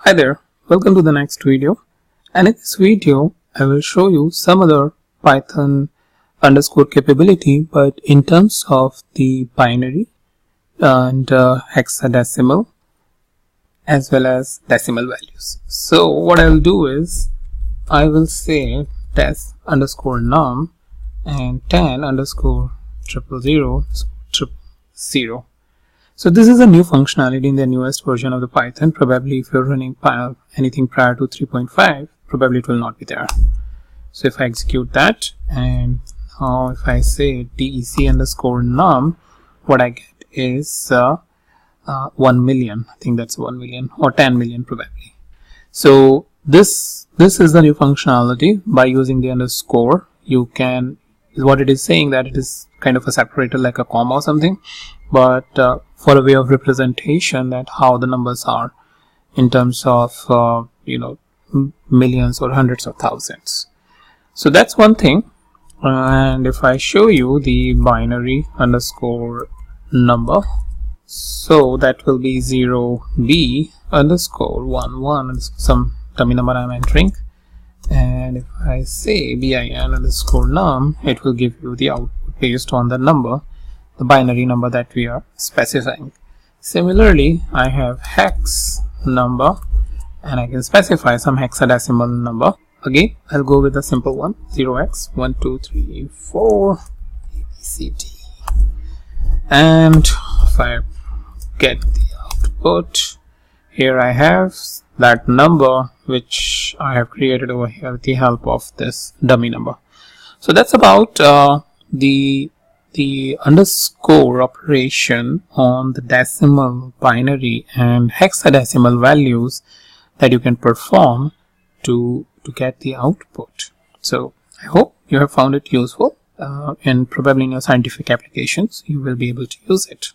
Hi there, welcome to the next video, and in this video I will show you some other Python underscore capability, but in terms of the binary and hexadecimal as well as decimal values. So what I will do is I will say des underscore num and 10 underscore 00000. So this is a new functionality in the newest version of the Python. Probably if you're running anything prior to 3.5, probably it will not be there. So if I execute that, and now if I say dec underscore num, what I get is 1 million. I think that's 1 million or 10 million probably. So this is the new functionality. By using the underscore, you can, what it is saying, that it is kind of a separator like a comma or something, but for a way of representation that how the numbers are in terms of millions or hundreds of thousands. So that's one thing. And if I show you the binary underscore number, so that will be 0b underscore 11, some dummy number I'm entering. And if I say bin underscore num, it will give you the output based on the number, the binary number that we are specifying. Similarly, I have hex number, and I can specify some hexadecimal number. Again, I'll go with a simple one, 0x 1 2 3 4 ABCD. And if I get the output, here I have that number which I have created over here with the help of this dummy number. So that's about the underscore operation on the decimal, binary and hexadecimal values that you can perform to get the output. So I hope you have found it useful, and probably in your scientific applications you will be able to use it.